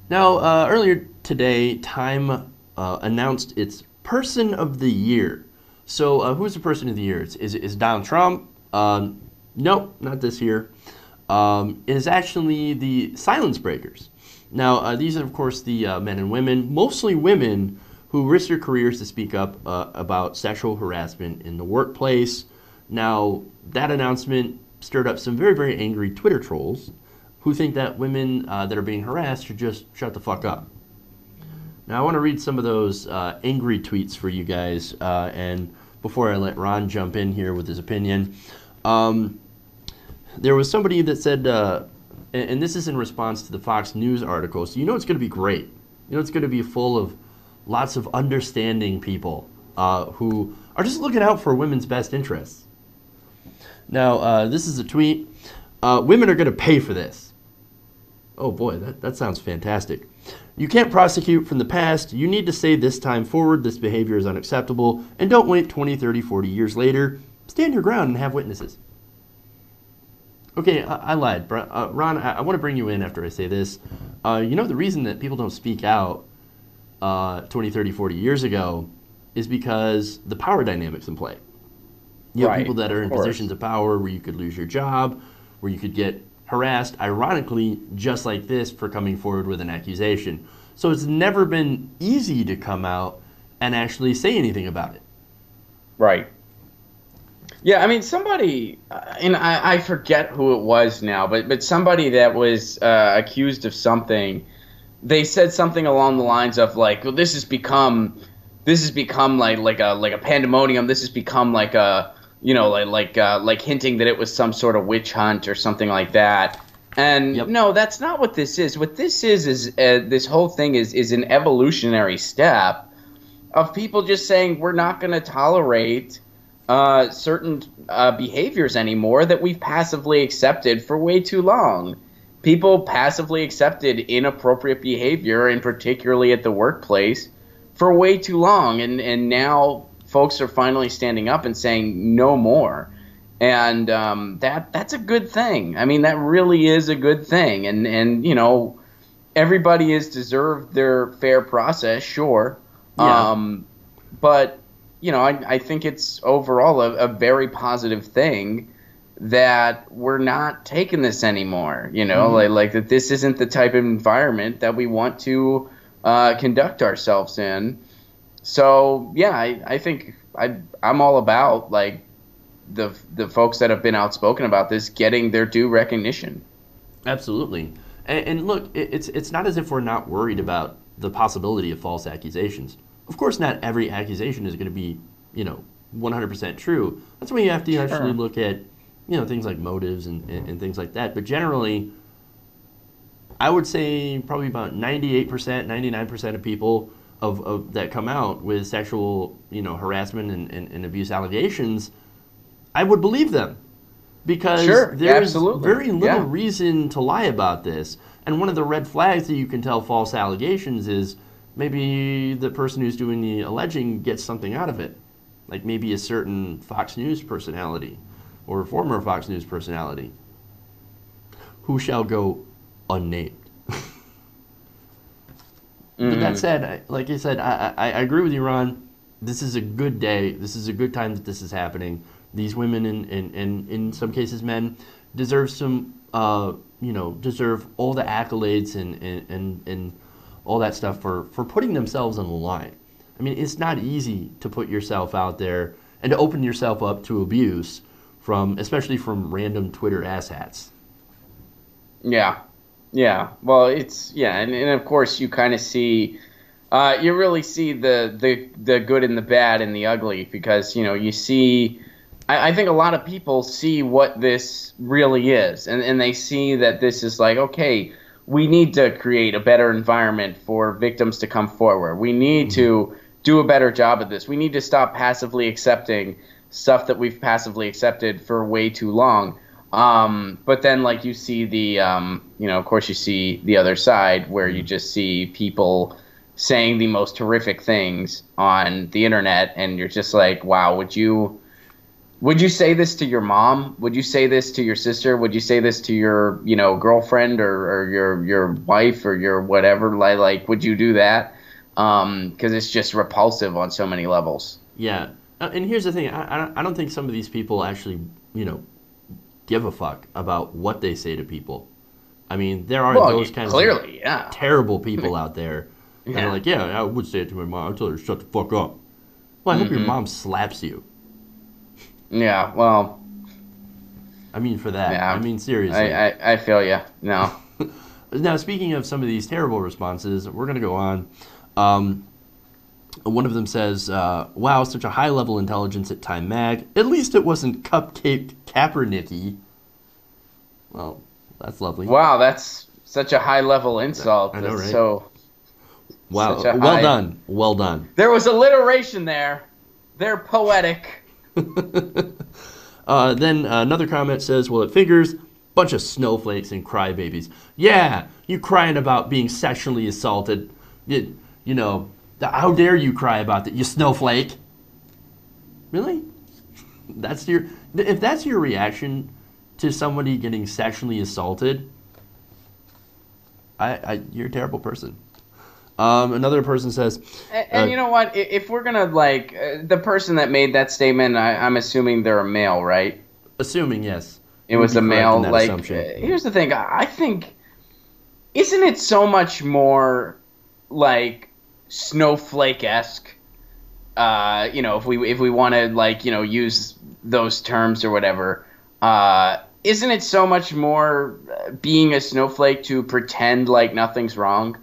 Now, earlier today, Time announced its Person of the Year. So, who's the Person of the Year? Is Donald Trump? Nope, not this year. It is actually the Silence Breakers. Now, these are, of course, the men and women, mostly women, who risk their careers to speak up about sexual harassment in the workplace. Now, that announcement stirred up some very, very angry Twitter trolls who think that women that are being harassed should just shut the fuck up. Now, I want to read some of those angry tweets for you guys, and before I let Ron jump in here with his opinion, there was somebody that said, and this is in response to the Fox News article, so you know it's going to be great. You know it's going to be full of lots of understanding people who are just looking out for women's best interests. Now, this is a tweet. Women are going to pay for this. Oh boy, that sounds fantastic. You can't prosecute from the past. You need to say this time forward, this behavior is unacceptable, and don't wait 20, 30, 40 years later. Stand your ground and have witnesses. Okay, I lied. Ron, I want to bring you in after I say this. You know the reason that people don't speak out 20, 30, 40 years ago is because the power dynamics in play. You have people that are in positions of power where you could lose your job, where you could get harassed, ironically, just like this, for coming forward with an accusation. So it's never been easy to come out and actually say anything about it. Right. Yeah, I mean, somebody, and I forget who it was now, but somebody that was accused of something, they said something along the lines of like, well, this has become like a pandemonium. This has become like a, you know, like hinting that it was some sort of witch hunt or something like that. And no, that's not what this is. What this is this whole thing is an evolutionary step of people just saying we're not going to tolerate certain behaviors anymore that we've passively accepted for way too long. People passively accepted inappropriate behavior, and particularly at the workplace, for way too long. And now folks are finally standing up and saying no more. And that's a good thing. I mean, that really is a good thing. And you know, everybody is deserved their fair process, sure. Yeah. But you know, I think it's overall a very positive thing that we're not taking this anymore. You know, like that this isn't the type of environment that we want to conduct ourselves in. So yeah, I think I'm all about like the folks that have been outspoken about this getting their due recognition. Absolutely. And look, it's not as if we're not worried about the possibility of false accusations. Of course, not every accusation is going to be, you know, 100% true. That's why you have to actually look at, you know, things like motives and things like that. But generally, I would say probably about 98%, 99% of people of that come out with sexual, you know, harassment and abuse allegations, I would believe them. Because there's very little reason to lie about this. And one of the red flags that you can tell false allegations is maybe the person who's doing the alleging gets something out of it. Like maybe a certain Fox News personality or a former Fox News personality who shall go unnamed. But that said, like I said, I agree with you, Ron. This is a good day. This is a good time that this is happening. These women and in some cases men deserve some, you know, deserve all the accolades and all that stuff for putting themselves on the line. I mean, it's not easy to put yourself out there and to open yourself up to abuse from, especially from random Twitter asshats. Yeah. Yeah. Well, it's, yeah. And of course you kind of see, you really see the good and the bad and the ugly because, you know, you see, I think a lot of people see what this really is and they see that this is like, okay, we need to create a better environment for victims to come forward. We need to do a better job of this. We need to stop passively accepting stuff that we've passively accepted for way too long. But then, like, you see the, you know, of course you see the other side where you just see people saying the most horrific things on the internet, and you're just like, wow, would you Would you say this to your mom? Would you say this to your sister? Would you say this to your, girlfriend or your wife or your whatever? Would you do that? Because it's just repulsive on so many levels. Yeah. And here's the thing. I don't think some of these people actually, give a fuck about what they say to people. I mean, there are Well, those kinds of clearly, yeah. terrible people out there that are Yeah. like, yeah, I would say it to my mom. I'd tell her to shut the fuck up. Well, I hope your mom slaps you. Yeah, well, I mean, for that. yeah. I mean, seriously. I feel you. No. Now, speaking of some of these terrible responses, we're going to go on. One of them says, wow, such a high-level intelligence at Time Mag. At least it wasn't Cupcake Kaepernicky. Well, that's lovely. Wow, that's such a high level insult. I know, That's right? So Wow, such a well high- done. Well done. there was alliteration there. They're poetic. Then another comment says, well, it figures, bunch of snowflakes and crybabies. Yeah, you crying about being sexually assaulted. How dare you cry about that, you snowflake? Really? If that's your reaction to somebody getting sexually assaulted, you're a terrible person. Another person says, And you know what? If we're gonna the person that made that statement, I'm assuming they're a male, right? assuming yes, It you would was be a correct male. in that assumption. Here's the thing. I think, isn't it so much more like snowflake-esque? If we want to use those terms or whatever. Isn't it so much more being a snowflake to pretend like nothing's wrong?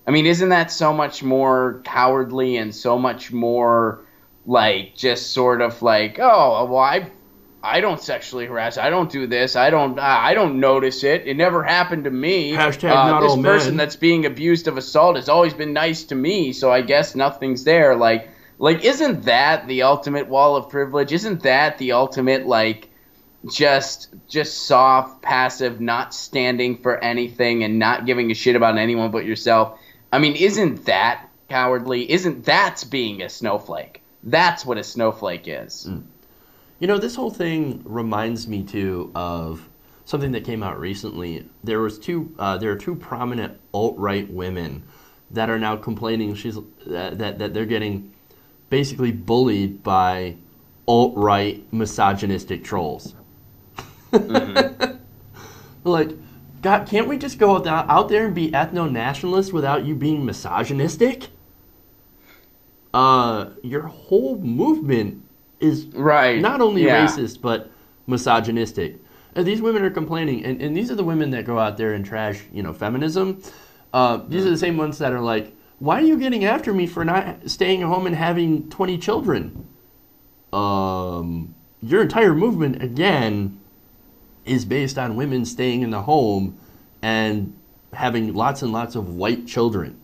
I mean, isn't that so much more cowardly and so much more just sort of oh, well, I don't sexually harass. I don't do this. I don't notice it. It never happened to me. Hashtag not this all person men. that's being abused of assault has always been nice to me, so I guess nothing's there. Isn't that the ultimate wall of privilege? Isn't that the ultimate just soft, passive, not standing for anything and not giving a shit about anyone but yourself? I mean, isn't that cowardly? Isn't that being a snowflake? That's what a snowflake is. This whole thing reminds me too of something that came out recently. There are two prominent alt-right women that are now complaining that they're getting basically bullied by alt-right misogynistic trolls. Like, God, can't we just go out there and be ethno-nationalists without you being misogynistic? Your whole movement is Right. not only Yeah. racist, but misogynistic. And these women are complaining, and these are the women that go out there and trash, feminism. These are the same ones that are like, why are you getting after me for not staying at home and having 20 children? Your entire movement, again, is based on women staying in the home and having lots and lots of white children.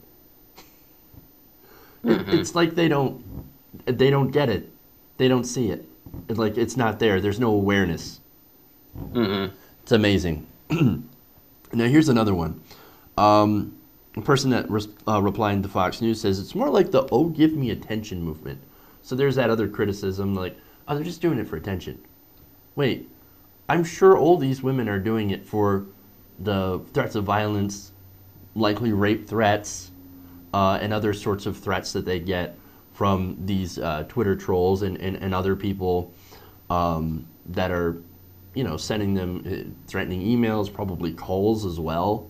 It's like they don't get it. They don't see it. It's not there. There's no awareness. It's amazing. Now here's another one. A person that replying to Fox News says it's more like the "oh, give me attention" movement. So there's that other criticism, oh, they're just doing it for attention. Wait, I'm sure all these women are doing it for the threats of violence, likely rape threats, and other sorts of threats that they get from these Twitter trolls and other people that are, sending them threatening emails, probably calls as well.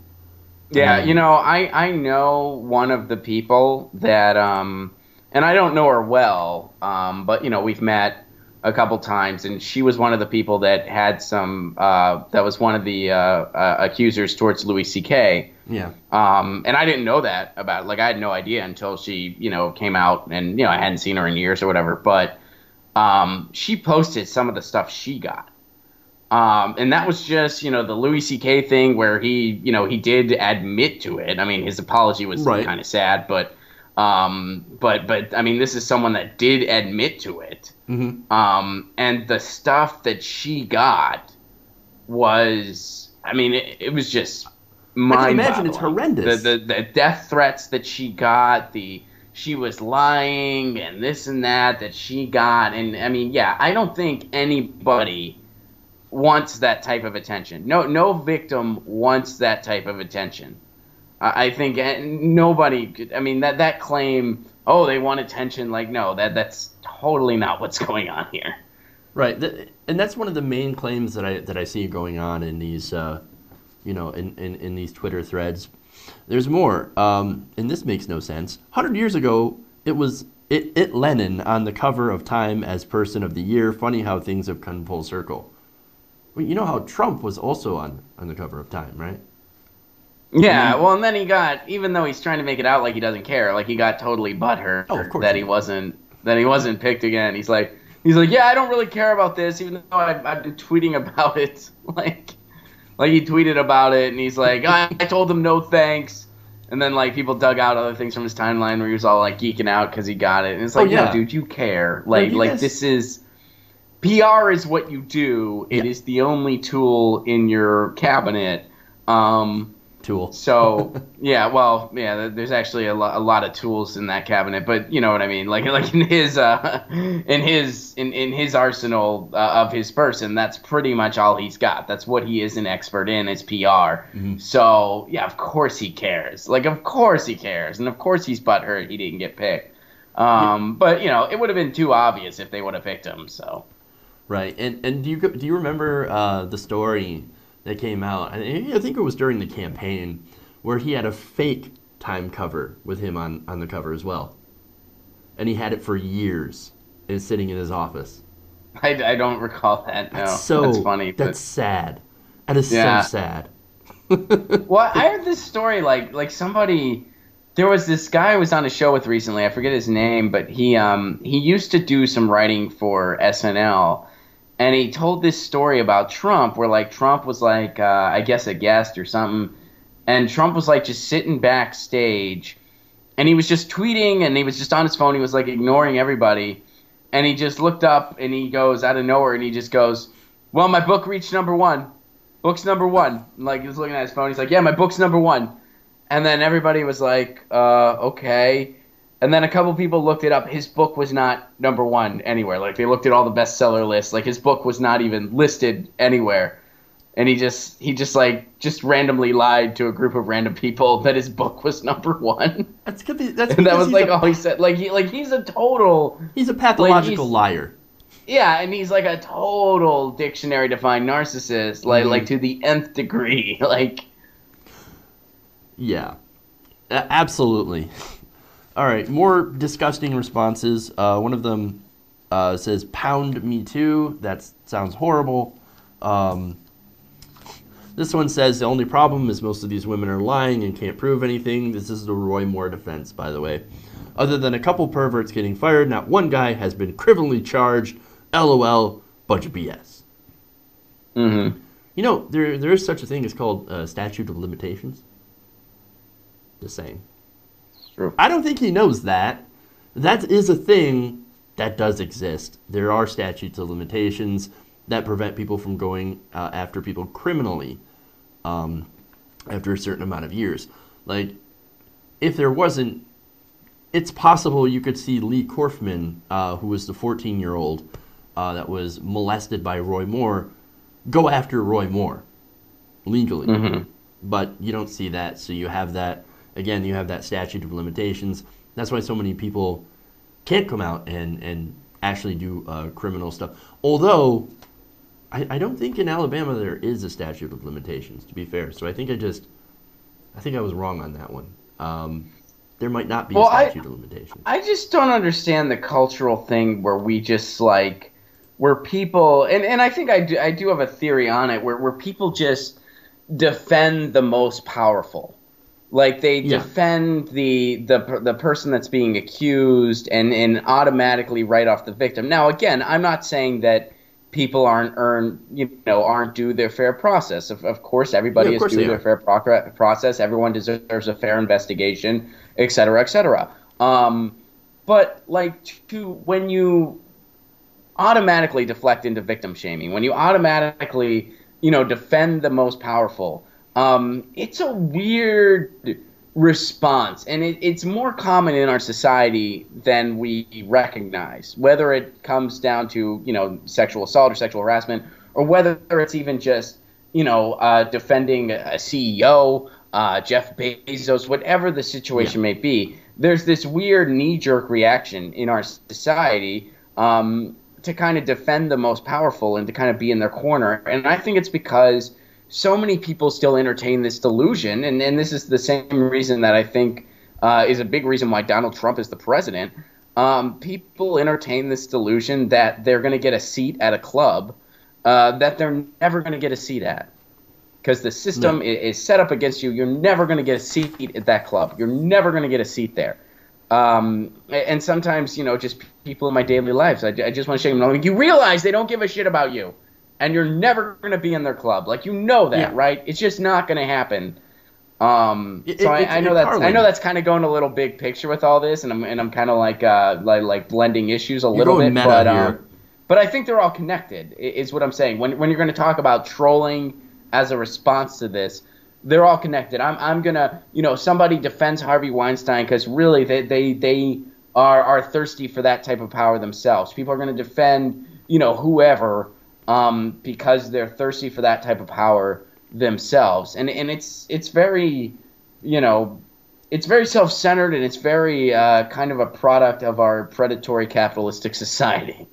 Yeah, I know one of the people that, and I don't know her well, but we've met a couple times, and she was one of the people that had that was one of the accusers towards Louis C.K. Yeah. And I didn't know that about it. I had no idea until she, came out, and I hadn't seen her in years or whatever. But she posted some of the stuff she got. And that was just, the Louis C.K. thing where he did admit to it. I mean, his apology was Right. kind of sad, but I mean, this is someone that did admit to it. And the stuff that she got was, I mean, it was just I can mind-boggling. imagine it's horrendous. The death threats that she got, the she was lying and this and that she got. And I mean, yeah, I don't think anybody wants that type of attention. No victim wants that type of attention. I think nobody could. I mean, that claim, oh, they want attention. Like, no, that's totally not what's going on here. Right, and that's one of the main claims that I see going on in these, in these Twitter threads. There's more, and this makes no sense. 100 years ago, it was Lenin on the cover of Time as Person of the Year. Funny how things have come full circle. Well, you know how Trump was also on the cover of Time, right? Yeah, well, and then he got, even though he's trying to make it out like he doesn't care, like he got totally butthurt that he wasn't picked again. He's like, yeah, I don't really care about this, even though I've been tweeting about it. Like he tweeted about it, and he's like, I told him no thanks. And then like people dug out other things from his timeline where he was all like geeking out because he got it. And it's like, no, dude, you care. This is PR is what you do. It is the only tool in your cabinet. Tool. So there's actually a lot of tools in that cabinet, but you know what I mean. Like in his arsenal of his person, that's pretty much all he's got. That's what he is an expert in, is PR. Mm-hmm. So yeah, of course he cares. Like of course he cares, and of course he's butthurt he didn't get picked. But it would have been too obvious if they would have picked him. So right, and do you remember the story that came out? I think it was during the campaign where he had a fake Time cover with him on the cover as well, and he had it for years and it's sitting in his office. I don't recall that. No, that's funny. That's sad. That is so sad. Well, I heard this story like somebody. There was this guy I was on a show with recently. I forget his name, but he used to do some writing for SNL. And he told this story about Trump, where like Trump was like, I guess a guest or something, and Trump was like just sitting backstage, and he was just tweeting, and he was just on his phone. He was like ignoring everybody, and he just looked up, and he goes out of nowhere, and he just goes, "Well, my book reached #1. Book's #1." And, like he was looking at his phone. He's like, "Yeah, my book's #1," and then everybody was like, "Okay." And then a couple people looked it up. His book was not #1 anywhere. Like they looked at all the bestseller lists. Like his book was not even listed anywhere. And he just randomly lied to a group of random people that his book was #1. That's and that was like all he said. He's a pathological liar. Yeah, and he's like a total dictionary defined narcissist, like to the nth degree. Like, yeah, absolutely. All right, more disgusting responses. One of them says, "Pound me too." That sounds horrible. This one says, "The only problem is most of these women are lying and can't prove anything." This is the Roy Moore defense, by the way. "Other than a couple perverts getting fired, not one guy has been criminally charged. LOL, bunch of BS." Mm-hmm. You know, there is such a thing as called statute of limitations. Just saying. True. I don't think he knows that. That is a thing that does exist. There are statutes of limitations that prevent people from going after people criminally after a certain amount of years. Like, if there wasn't, it's possible you could see Lee Korfman, who was the 14-year-old that was molested by Roy Moore, go after Roy Moore legally. Mm-hmm. But you don't see that, so you have that. Again, you have that statute of limitations. That's why so many people can't come out and actually do criminal stuff. Although, I don't think in Alabama there is a statute of limitations, to be fair. So I think I was wrong on that one. There might not be a statute of limitations. I just don't understand the cultural thing where we just like, where people, and I think I do have a theory on it, where people just defend the most powerful. Like they defend the person that's being accused and automatically write off the victim. Now, again, I'm not saying that people aren't due their fair process. Of course, everybody is due their fair process. Everyone deserves a fair investigation, et cetera, et cetera. But when you automatically deflect into victim shaming, when you automatically defend the most powerful. It's a weird response, and it's more common in our society than we recognize, whether it comes down to, sexual assault or sexual harassment, or whether it's even just, defending a CEO, Jeff Bezos, whatever the Yeah. situation may be. There's this weird knee-jerk reaction in our society, to kind of defend the most powerful and to kind of be in their corner. And I think it's because so many people still entertain this delusion, and this is the same reason that I think is a big reason why Donald Trump is the president. People entertain this delusion that they're going to get a seat at a club that they're never going to get a seat at, because the system No. is set up against you. You're never going to get a seat at that club. You're never going to get a seat there. And sometimes, just people in my daily lives, I just want to shake them. Like, you realize they don't give a shit about you, and you're never going to be in their club. Like, that, Yeah. right? It's just not going to happen. It, So it, I know it, that's Carlin, kind of going a little big picture with all this, and I'm kind of like blending issues a you're little going bit, meta here. but I think they're all connected. Is what I'm saying. When you're going to talk about trolling as a response to this, they're all connected. I'm gonna, somebody defends Harvey Weinstein because really they are thirsty for that type of power themselves. People are going to defend, whoever, because they're thirsty for that type of power themselves. And it's very, it's very self-centered, and it's very kind of a product of our predatory capitalistic society.